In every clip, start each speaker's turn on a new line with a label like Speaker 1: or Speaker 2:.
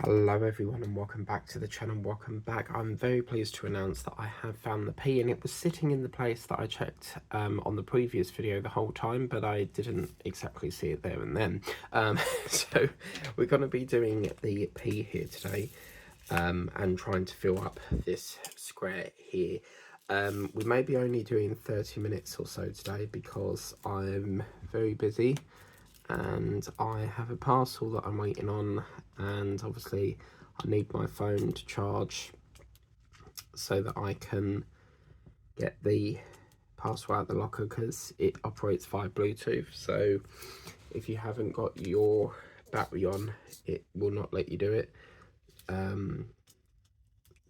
Speaker 1: Hello everyone and welcome back to the channel. Welcome back. I'm very pleased to announce that I have found the P, and it was sitting in the place that I checked on the previous video the whole time, but I didn't exactly see it there and then. So we're going to be doing the P here today and trying to fill up this square here. We may be only doing 30 minutes or so today because I'm very busy and I have a parcel that I'm waiting on, and obviously I need my phone to charge so that I can get the parcel out the locker because it operates via Bluetooth. So if you haven't got your battery on, it will not let you do it.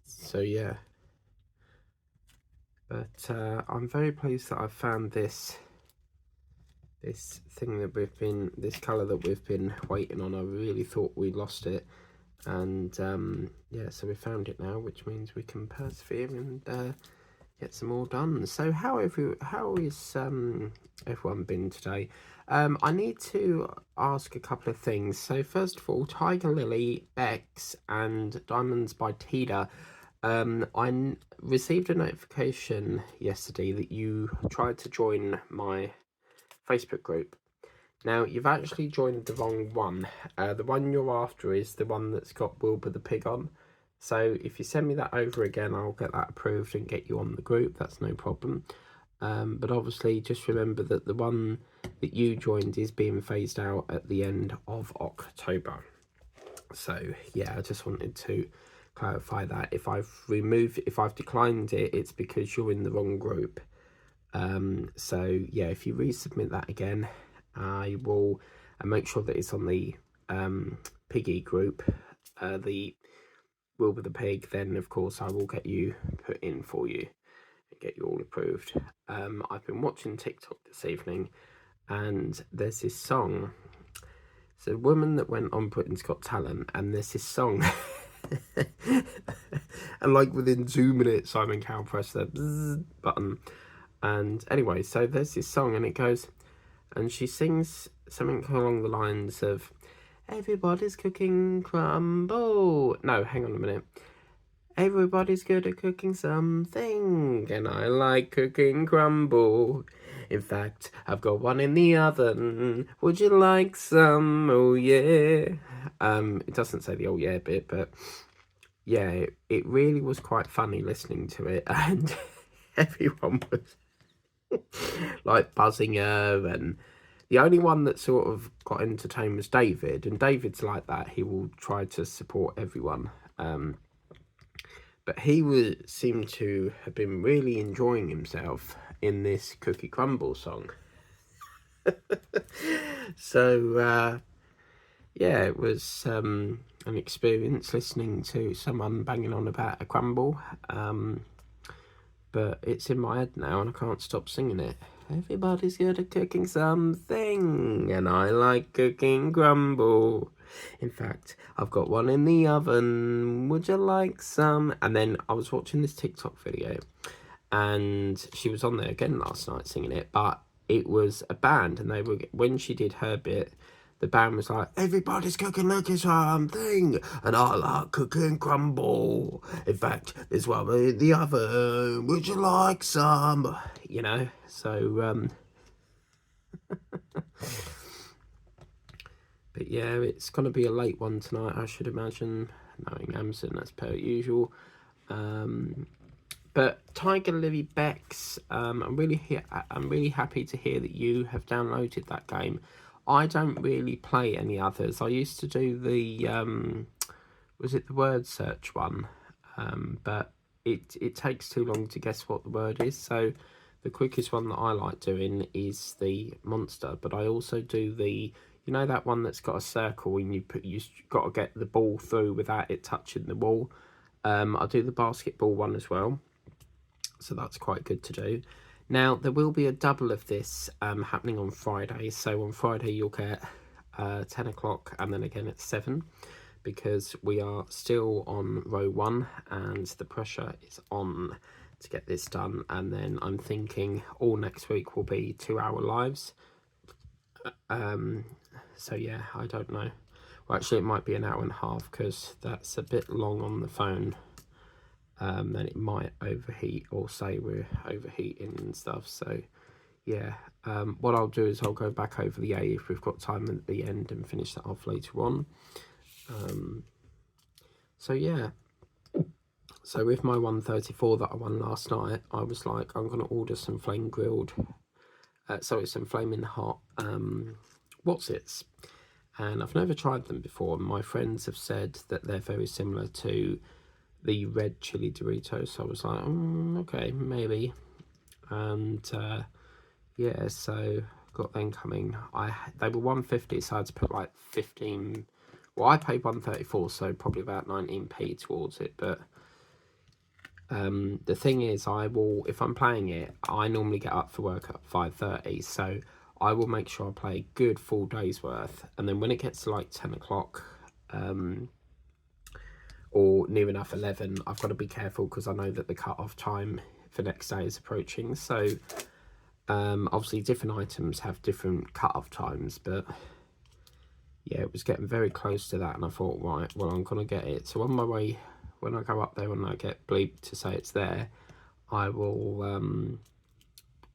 Speaker 1: So yeah, but I'm very pleased that I've found this thing that this colour that we've been waiting on. I really thought we lost it, and yeah, so we found it now, which means we can persevere and get some more done. So how is everyone been today? I need to ask a couple of things. So first of all, Tiger Lily, Bex and Diamonds by Tida, I received a notification yesterday that you tried to join my Facebook group. Now, you've actually joined the wrong one. The one you're after is the one that's got Wilbur the Pig on. So if you send me that over again, I'll get that approved and get you on the group. That's no problem. But obviously, just remember that the one that you joined is being phased out at the end of October. So yeah, I just wanted to clarify that. If I've declined it, it's because you're in the wrong group. So yeah, if you resubmit that again, I will make sure that it's on the Piggy group, the Wilbur the Pig. Then of course I will get you put in for you and get you all approved. I've been watching TikTok this evening, and there's this song. It's a woman that went on Britain's Got Talent, and there's this song. And like within 2 minutes, Simon Cowell pressed the bzzz button. And anyway, so there's this song, and it goes, and she sings something along the lines of, everybody's cooking crumble. No, hang on a minute. Everybody's good at cooking something, and I like cooking crumble. In fact, I've got one in the oven. Would you like some? Oh yeah. It doesn't say the oh yeah bit, but yeah, it really was quite funny listening to it, and everyone was like buzzing her, and the only one that sort of got entertained was David, and David's like that. He will try to support everyone, but he seemed to have been really enjoying himself in this Cookie Crumble song. So yeah, it was an experience listening to someone banging on about a crumble, but it's in my head now and I can't stop singing it. Everybody's good at cooking something, and I like cooking crumble. In fact, I've got one in the oven. Would you like some? And then I was watching this TikTok video, and she was on there again last night singing it, but it was a band, and when she did her bit, the band was like, everybody's cooking something, and I like cooking crumble. In fact, there's one in the oven. Would you like some? You know, so, but yeah, it's going to be a late one tonight, I should imagine, knowing Amazon as per usual. But Tiger Lily Bex, I'm really happy to hear that you have downloaded that game. I don't really play any others. I used to do the was it the word search one, but it takes too long to guess what the word is. So the quickest one that I like doing is the monster. But I also do the, you know, that one that's got a circle and you got to get the ball through without it touching the wall. I do the basketball one as well, so that's quite good to do. Now, there will be a double of this happening on Friday. So on Friday, you'll get 10 o'clock and then again at 7, because we are still on row 1 and the pressure is on to get this done. And then I'm thinking all next week will be 2-hour lives. So yeah, I don't know Well, actually, it might be an hour and a half because that's a bit long on the phone. Then it might overheat or say we're overheating and stuff. So, yeah. What I'll do is I'll go back over the A if we've got time at the end and finish that off later on. So, yeah. So with my 134 that I won last night, I was like, I'm going to order some flame grilled, some flaming hot Wotsits. And I've never tried them before. My friends have said that they're very similar to the red chili Doritos. So I was like, okay, maybe. And yeah, so got them coming. They were 150, so I had to put like 15. Well, I paid 134, so probably about 19p towards it, but the thing is, if I'm playing it, I normally get up for work at 5:30, so I will make sure I play a good full day's worth, and then when it gets to like 10 o'clock, or near enough 11, I've got to be careful because I know that the cut-off time for next day is approaching. So obviously different items have different cut-off times, but yeah, it was getting very close to that, and I thought, right, well, I'm gonna get it. So on my way, when I go up there and I get bleeped to say it's there, I will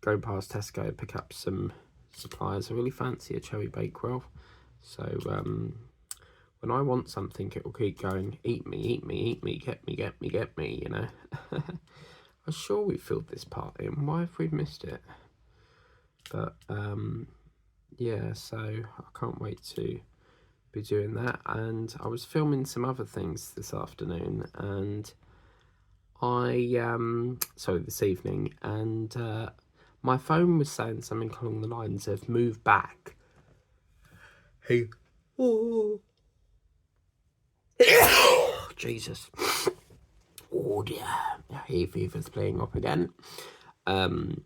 Speaker 1: go past Tesco, pick up some supplies. I really fancy a cherry Bakewell. So when I want something, it will keep going, eat me, eat me, eat me, get me, get me, get me, you know. I'm sure we filled this part in. Why have we missed it? But yeah, so I can't wait to be doing that. And I was filming some other things this afternoon, and this evening, and my phone was saying something along the lines of move back. Hey, oh, Jesus, oh dear, hay fever's playing up again. And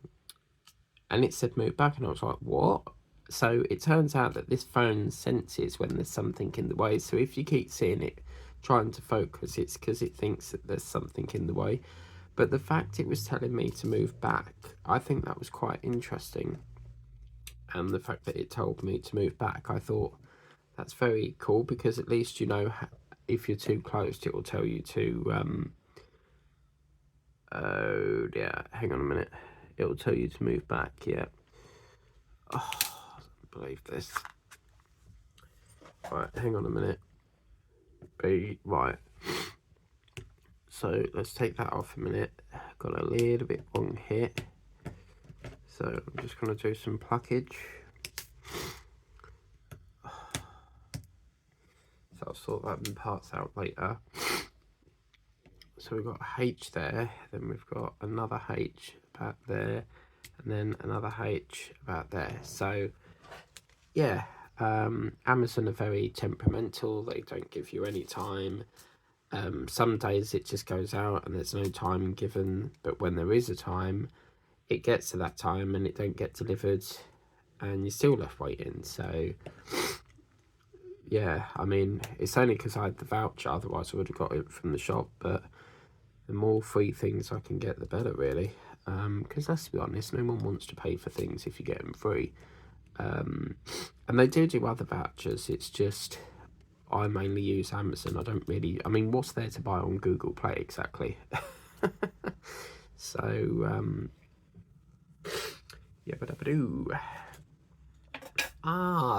Speaker 1: it said move back, and I was like, what? So it turns out that this phone senses when there's something in the way. So if you keep seeing it trying to focus, it's because it thinks that there's something in the way. But the fact it was telling me to move back, I think that was quite interesting. And the fact that it told me to move back, I thought that's very cool, because at least you know if you're too close, it will tell you to oh yeah, hang on a minute, it will tell you to move back. Yeah. Oh, I don't believe this. Right, hang on a minute. Right. So let's take that off a minute. Got a little bit wrong here. So I'm just going to do some pluckage. So I'll sort that in parts out later. So we've got a H there, then we've got another H about there, and then another H about there. So yeah, Amazon are very temperamental. They don't give you any time. Some days it just goes out and there's no time given, but when there is a time, it gets to that time and it don't get delivered, and you're still left waiting. So yeah, I mean, it's only because I had the voucher, otherwise I would have got it from the shop. But the more free things I can get, the better, really. Because let's be honest, no one wants to pay for things if you get them free. And they do other vouchers. It's just I mainly use Amazon. I don't really, I mean, what's there to buy on Google Play exactly? So yeah, but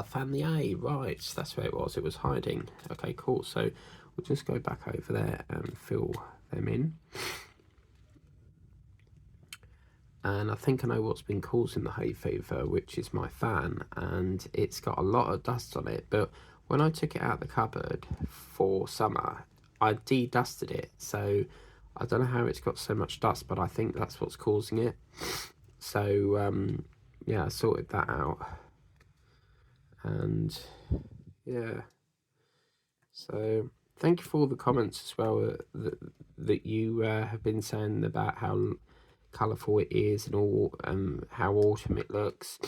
Speaker 1: found the A, right, that's where it was. It was hiding. Okay, cool. So we'll just go back over there and fill them in. And I think I know what's been causing the hay fever, which is my fan, and it's got a lot of dust on it. But when I took it out of the cupboard for summer, I de-dusted it. So I don't know how it's got so much dust, but I think that's what's causing it. So yeah, I sorted that out. And yeah, so thank you for all the comments as well that you have been saying about how colourful it is and all, how autumn it looks.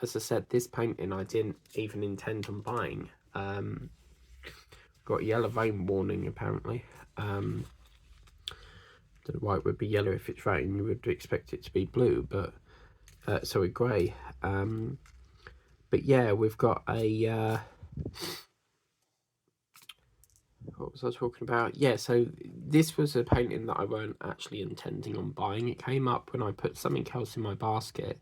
Speaker 1: As I said, this painting I didn't even intend on buying. Got a yellow rain warning apparently. Don't know why it would be yellow if it's rain. You would expect it to be blue, but sorry, grey. But yeah, we've got a what was I talking about? Yeah, so this was a painting that I weren't actually intending on buying. It came up when I put something else in my basket.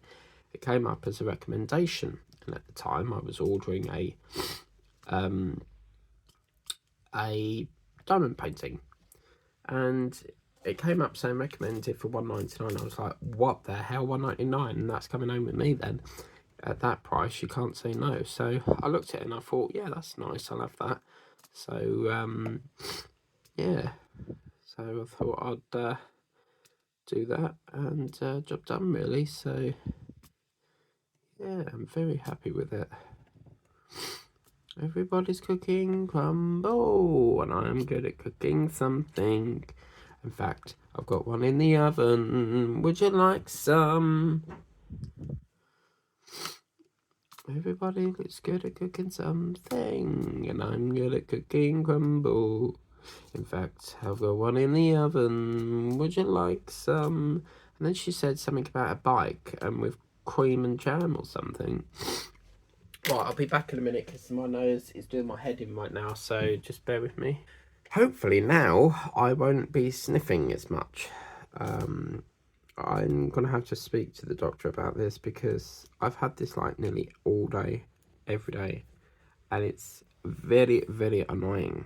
Speaker 1: It came up as a recommendation, and at the time I was ordering a diamond painting, and it came up saying recommended for £1.99. I was like, what the hell, £1.99? And that's coming home with me then. At that price, you can't say no. So I looked at it and I thought, yeah, that's nice, I'll have that. So yeah, so I thought I'd do that, and job done really. So yeah, I'm very happy with it. Everybody's cooking crumble, and I'm good at cooking something. In fact, I've got one in the oven. Would you like some? Everybody looks good at cooking something, and I'm good at cooking crumble. In fact, I've got one in the oven. Would you like some? And then she said something about a bike and with cream and jam or something. Right, I'll be back in a minute because my nose is doing my head in right now, so just bear with me. Hopefully now I won't be sniffing as much. I'm going to have to speak to the doctor about this because I've had this like nearly all day, every day, and it's very, very annoying.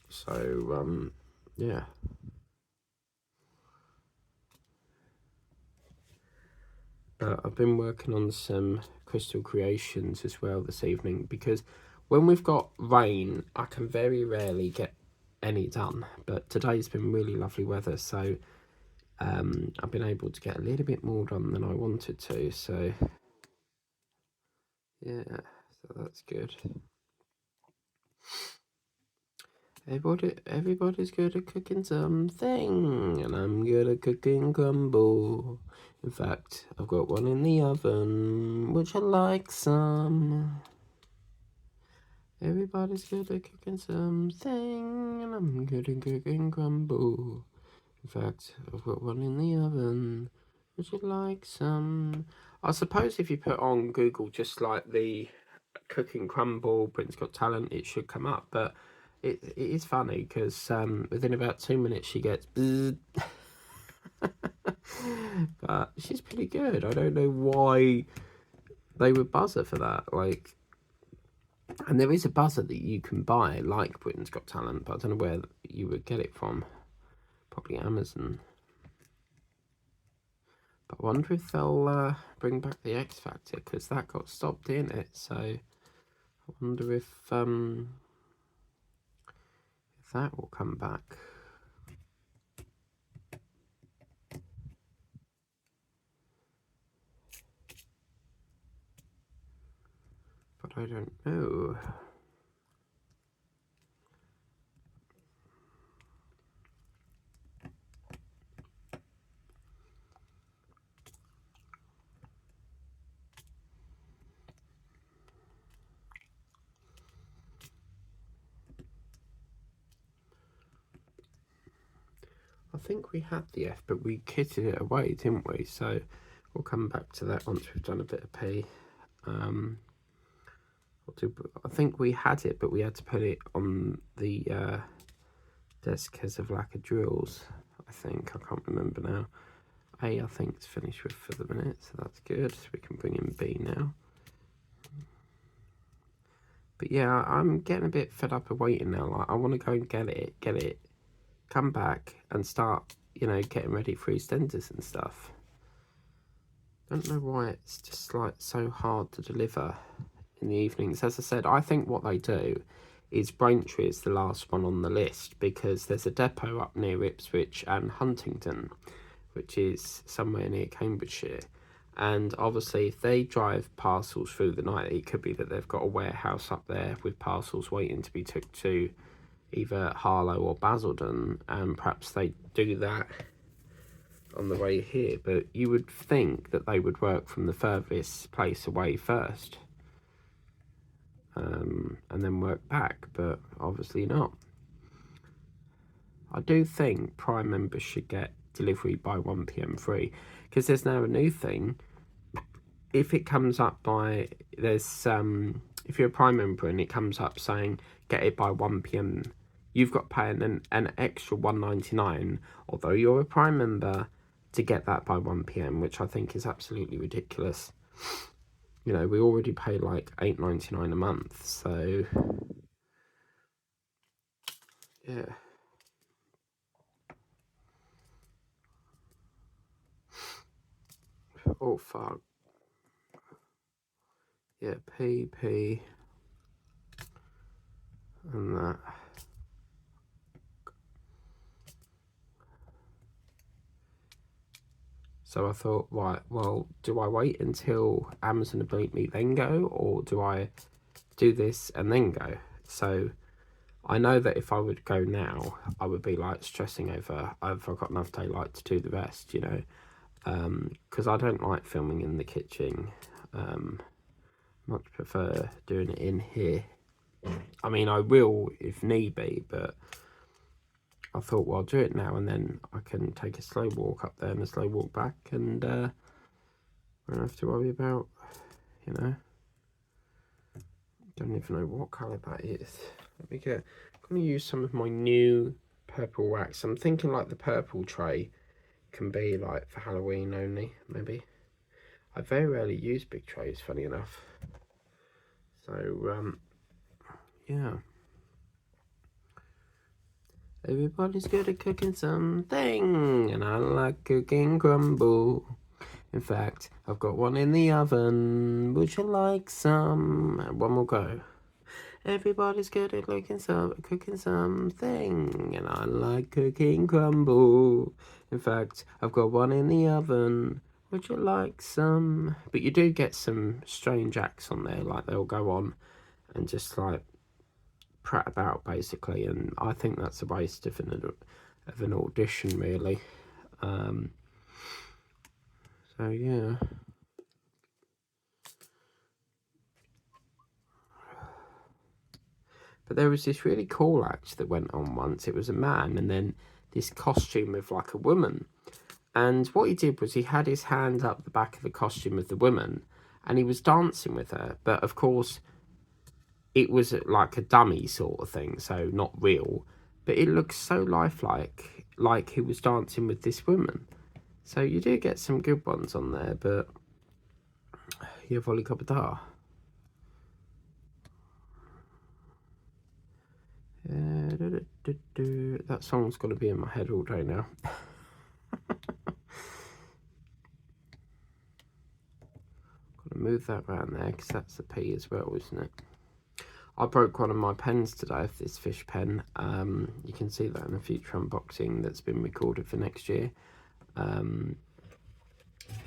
Speaker 1: So, yeah. But I've been working on some crystal creations as well this evening because when we've got rain, I can very rarely get any done. But today's been really lovely weather, so I've been able to get a little bit more done than I wanted to. So yeah, so that's good. Everybody's good at cooking something, and I'm good at cooking crumble. In fact, I've got one in the oven. Would you like some? Everybody's good at cooking something, and I'm good at cooking crumble. In fact, I've got one in the oven. Would you like some? I suppose if you put on Google just like the cooking crumble, Britain's Got Talent, it should come up. But it is funny because within about 2 minutes she gets but she's pretty good. I don't know why they would buzz her for that. Like, and there is a buzzer that you can buy like Britain's Got Talent, but I don't know where you would get it from. Probably Amazon. But I wonder if they'll bring back the X Factor because that got stopped in it. So I wonder if that will come back. But I don't know. I think we had the F, but we kitted it away, didn't we? So we'll come back to that once we've done a bit of P. I think we had it, but we had to put it on the desk because of lack of drills. I think, I can't remember now. A, I think it's finished with for the minute, so that's good. So we can bring in B now. But yeah, I'm getting a bit fed up of waiting now. Like, I want to go and get it, come back and start, you know, getting ready for EastEnders and stuff. Don't know why it's just like so hard to deliver in the evenings. As I said, I think what they do is Braintree is the last one on the list because there's a depot up near Ipswich and Huntingdon, which is somewhere near Cambridgeshire. And obviously, if they drive parcels through the night, it could be that they've got a warehouse up there with parcels waiting to be took to either Harlow or Basildon, and perhaps they do that on the way here. But you would think that they would work from the furthest place away first, and then work back, but obviously not. I do think Prime members should get delivery by 1 PM free, because there's now a new thing. If it comes up by, there's if you're a Prime member and it comes up saying get it by 1 p.m, you've got to pay an extra $1.99, although you're a Prime member, to get that by 1 p.m, which I think is absolutely ridiculous. You know, we already pay like $8.99 a month, so yeah. Oh fuck. Yeah, PP and that. So I thought, right, well, do I wait until Amazon bleep me then go, or do I do this and then go? So I know that if I would go now, I would be like stressing over, I've got enough daylight to do the rest, you know, because I don't like filming in the kitchen. Much prefer doing it in here. I mean, I will if need be, but I thought, well, I'll do it now, and then I can take a slow walk up there and a slow walk back, and I don't have to worry about, you know, don't even know what colour that is. Let me get, I'm going to use some of my new purple wax. I'm thinking like the purple tray can be like for Halloween only, maybe. I very rarely use big trays, funny enough. So, yeah. Everybody's good at cooking something, and I like cooking crumble. In fact, I've got one in the oven. Would you like some? And one more go. Everybody's good at cooking something, and I like cooking crumble. In fact, I've got one in the oven. Would you like some? But you do get some strange acts on there, like they'll go on and just like prat about basically, and I think that's a waste of an audition, really. So yeah. But there was this really cool act that went on once. It was a man and then this costume of like a woman. And what he did was he had his hand up the back of the costume of the woman and he was dancing with her. But of course, it was like a dummy sort of thing, so not real. But it looks so lifelike, like he was dancing with this woman. So you do get some good ones on there, but yeah, volley copper. That song's got to be in my head all day now. Got to move that around there because that's the P as well, isn't it? I broke one of my pens today, this fish pen. You can see that in a future unboxing that's been recorded for next year.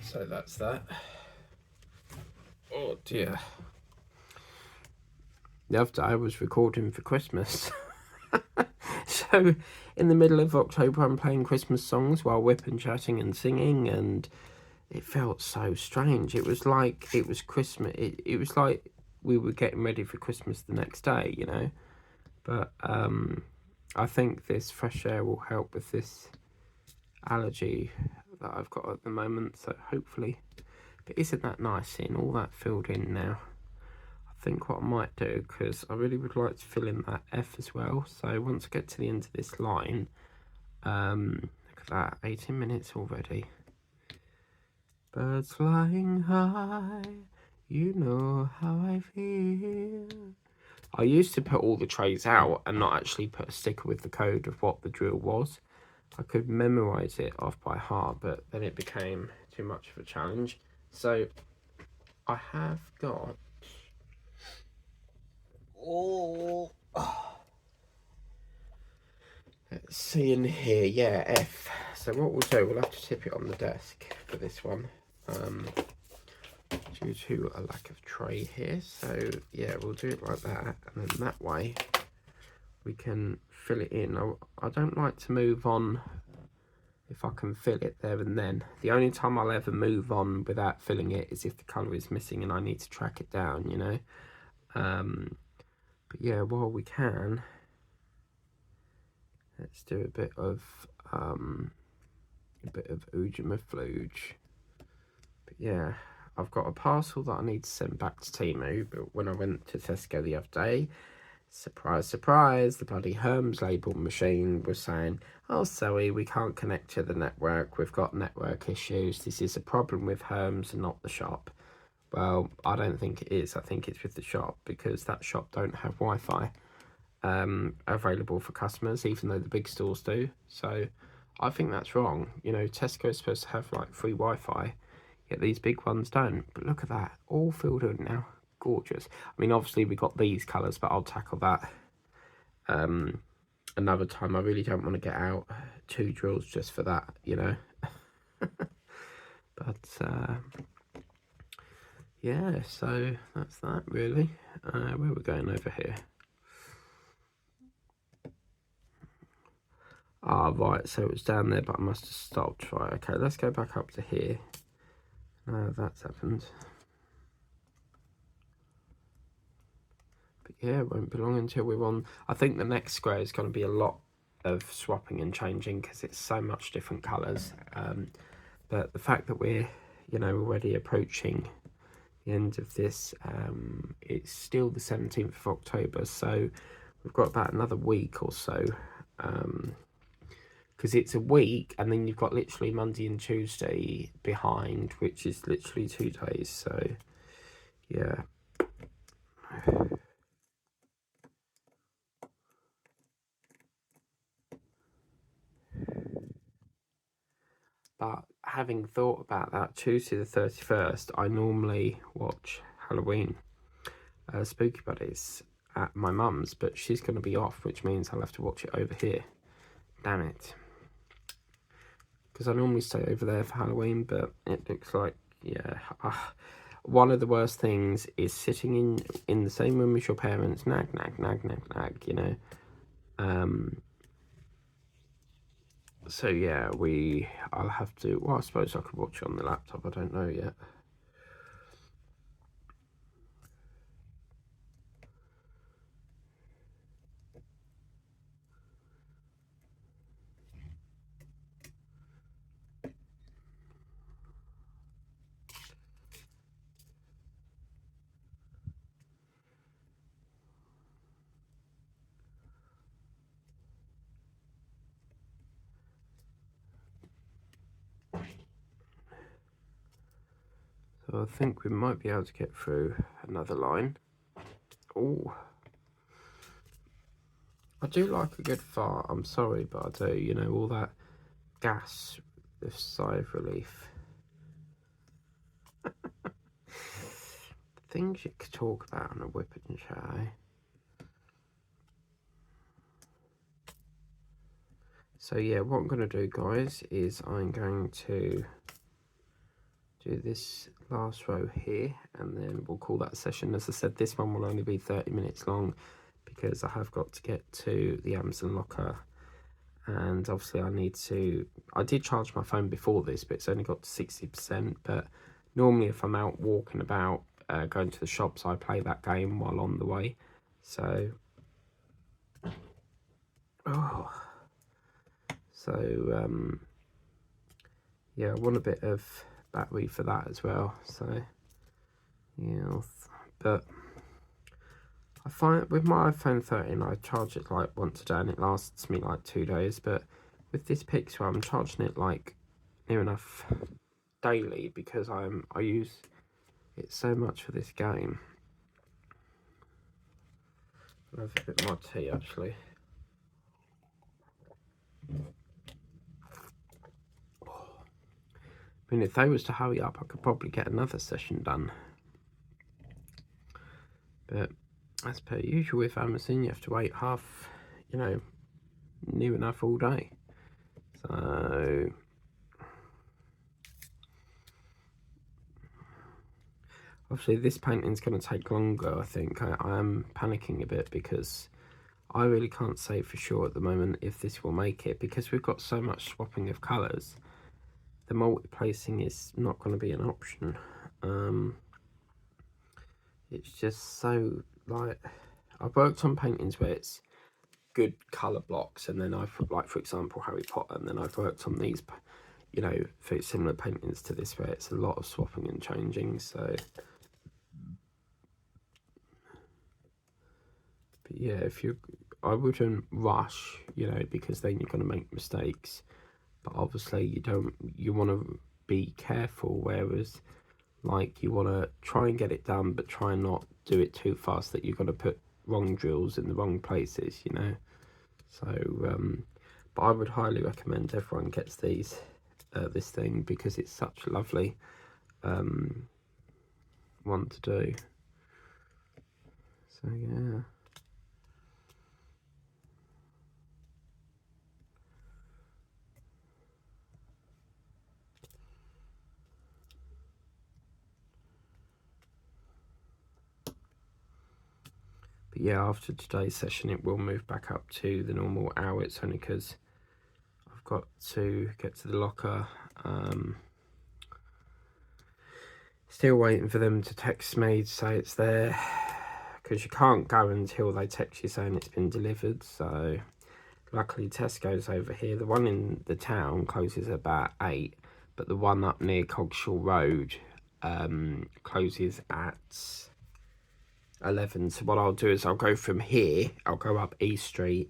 Speaker 1: So that's that. Oh dear. The other day I was recording for Christmas. So in the middle of October I'm playing Christmas songs while whipping, chatting and singing, and it felt so strange. It was like it was Christmas. It was like we were getting ready for Christmas the next day, you know. But I think this fresh air will help with this allergy that I've got at the moment, so hopefully. But isn't that nice seeing all that filled in now? I think what I might do, because I really would like to fill in that F as well, so once I get to the end of this line, look at that, 18 minutes already. Birds flying high, you know how I feel. I used to put all the trays out and not actually put a sticker with the code of what the drill was. I could memorize it off by heart, but then it became too much of a challenge. So I have got... Oh, let's see in here. Yeah, F. So what we'll do, we'll have to tip it on the desk for this one. Due to a lack of tray here. So yeah, we'll do it like that. And then that way we can fill it in. I don't like to move on if I can fill it there and then. The only time I'll ever move on without filling it is if the colour is missing and I need to track it down, you know. But yeah, while we can, let's do a bit of oojamaflooge. But yeah, I've got a parcel that I need to send back to Temu, but when I went to Tesco the other day, Surprise, surprise, the bloody Hermes label machine was saying, oh, sorry, we can't connect to the network. We've got network issues. This is a problem with Hermes and not the shop. Well, I don't think it is. I think it's with the shop, because that shop don't have Wi-Fi available for customers, even though the big stores do. So I think that's wrong. You know, Tesco's supposed to have like free Wi-Fi, yet these big ones don't. But look at that, all filled in now. Gorgeous. I mean, obviously we got these colours, but I'll tackle that another time. I really don't want to get out 2 drills just for that, you know. But yeah, so that's that really. Where we're going over here. Ah, right, so it was down there, but I must have stopped. Right, okay, let's go back up to here. That's happened. But yeah, it won't be long until we're on. I think the next square is going to be a lot of swapping and changing, because it's so much different colours. But the fact that we're, you know, already approaching the end of this, it's still the 17th of October, so we've got about another week or so. Because it's a week, and then you've got literally Monday and Tuesday behind, which is literally 2 days. So yeah. But having thought about that, Tuesday the 31st, I normally watch Halloween Spooky Buddies at my mum's, but she's going to be off, which means I'll have to watch it over here. Damn it. Because I normally stay over there for Halloween, but it looks like, yeah. One of the worst things is sitting in the same room as your parents, nag, you know. So yeah, I'll have to, well, I suppose I could watch it on the laptop, I don't know yet. So I think we might be able to get through another line. Oh, I do like a good fart, I'm sorry, but I do, you know, all that gas, this sigh of relief. Things you could talk about on a whip and chat, eh? So yeah, what I'm going to do, guys, is I'm going to do this last row here, and then we'll call that a session. As I said, this one will only be 30 minutes long, because I have got to get to the Amazon locker, and obviously I did charge my phone before this, but it's only got to 60%. But normally if I'm out walking about, going to the shops, I play that game while on the way. So yeah, I want a bit of battery for that as well. So yeah, but I find with my iPhone 13, I charge it like once a day and it lasts me like 2 days. But with this Pixel, I'm charging it like near enough daily, because I use it so much for this game. I'll have a bit more tea actually. I mean, if they was to hurry up, I could probably get another session done. But as per usual with Amazon, you have to wait half, you know, near enough all day. So obviously this painting's going to take longer, I think. I am panicking a bit, because I really can't say for sure at the moment if this will make it, because we've got so much swapping of colours. The multi-placing is not going to be an option. It's just so, like, I've worked on paintings where it's good colour blocks, and then I've, like, for example, Harry Potter, and then I've worked on these, you know, very similar paintings to this, where it's a lot of swapping and changing. So But yeah, I wouldn't rush, you know, because then you're going to make mistakes. But obviously you want to be careful, whereas like you want to try and get it done, but try and not do it too fast that you're going to put wrong drills in the wrong places, you know. So but I would highly recommend everyone gets this thing, because it's such a lovely one to do. So yeah. But yeah, after today's session it will move back up to the normal hour. It's only because I've got to get to the locker. Still waiting for them to text me to say it's there, because you can't go until they text you saying it's been delivered. So luckily Tesco's over here. The one in the town closes about 8, but the one up near Coggeshall Road closes at 11. So what I'll do is I'll go from here, I'll go up East Street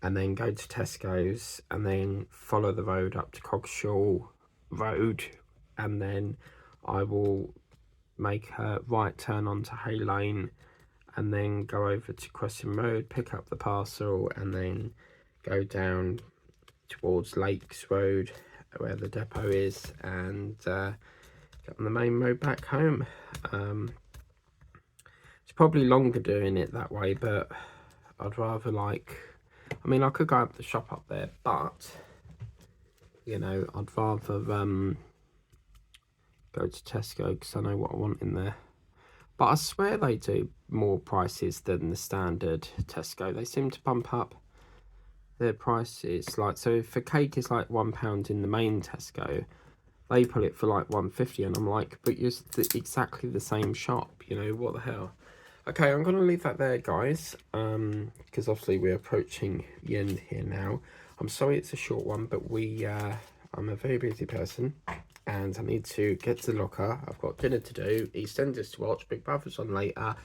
Speaker 1: and then go to Tesco's and then follow the road up to Coggeshall Road, and then I will make a right turn onto Hay Lane and then go over to Crescent Road, pick up the parcel, and then go down towards Lakes Road where the depot is, and get on the main road back home. It's probably longer doing it that way, but I'd rather, like, I mean, I could go up the shop up there, but you know, I'd rather go to Tesco because I know what I want in there. But I swear they do more prices than the standard Tesco. They seem to bump up their prices. Like, so if a cake is like £1 in the main Tesco, they put it for like £1.50, and I'm like, but you're exactly the same shop, you know, what the hell. Okay, I'm going to leave that there, guys, because obviously we're approaching the end here now. I'm sorry it's a short one, but I'm a very busy person, and I need to get to the locker. I've got dinner to do, EastEnders to watch, Big Brother's on later,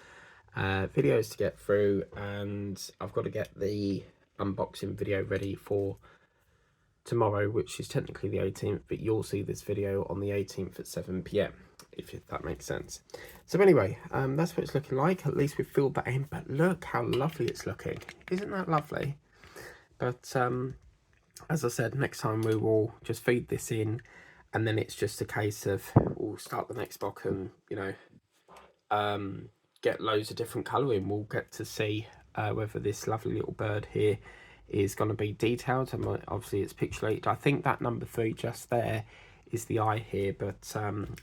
Speaker 1: videos to get through, and I've got to get the unboxing video ready for tomorrow, which is technically the 18th, but you'll see this video on the 18th at 7 p.m, if that makes sense. So anyway, that's what it's looking like. At least we've filled that in, but look how lovely it's looking. Isn't that lovely? But as I said, next time we will just feed this in, and then it's just a case of we'll start the next block and, you know, get loads of different colouring. We'll get to see whether this lovely little bird here is going to be detailed, and obviously it's pixelated. I think that number 3 just there is the eye here, but I'm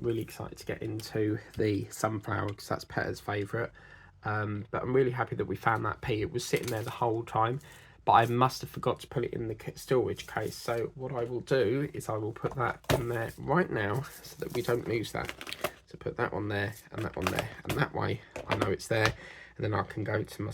Speaker 1: really excited to get into the sunflower because that's Petter's favourite. But I'm really happy that we found that pea. It was sitting there the whole time, but I must have forgot to put it in the storage case. So what I will do is I will put that in there right now so that we don't lose that. So put that one there and that one there, and that way I know it's there, and then I can go to my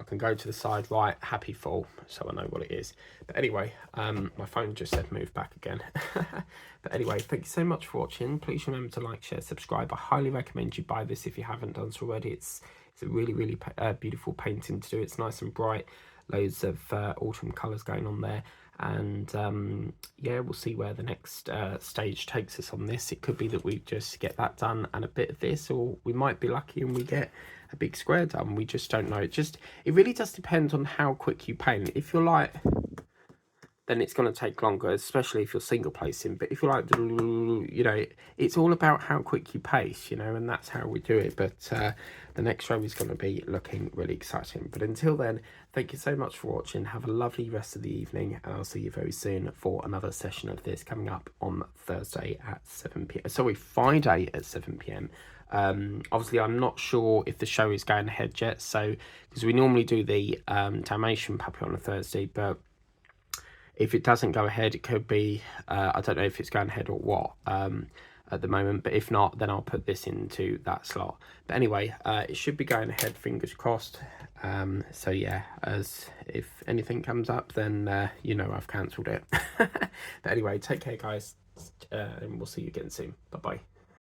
Speaker 1: I can go to the side right, happy full, so I know what it is. But anyway, my phone just said move back again. But anyway, thank you so much for watching. Please remember to like, share, subscribe. I highly recommend you buy this if you haven't done so already. It's a really, really beautiful painting to do. It's nice and bright, loads of autumn colours going on there. And yeah, we'll see where the next stage takes us on this. It could be that we just get that done and a bit of this, or we might be lucky and we get a big square done. We just don't know. It really does depend on how quick you paint. If you're like, then it's going to take longer, especially if you're single placing. But if you're like, you know, it's all about how quick you pace, you know, and that's how we do it. But the next row is going to be looking really exciting. But until then, thank you so much for watching. Have a lovely rest of the evening, and I'll see you very soon for another session of this coming up on Thursday at 7 p.m. Sorry, Friday at 7 p.m. Obviously, I'm not sure if the show is going ahead yet, so because we normally do the Dalmatian puppy on a Thursday, but if it doesn't go ahead, it could be, I don't know if it's going ahead or what at the moment, but if not, then I'll put this into that slot. But anyway, it should be going ahead, fingers crossed. So yeah, as if anything comes up, then you know I've cancelled it. But anyway, take care, guys, and we'll see you again soon. Bye-bye.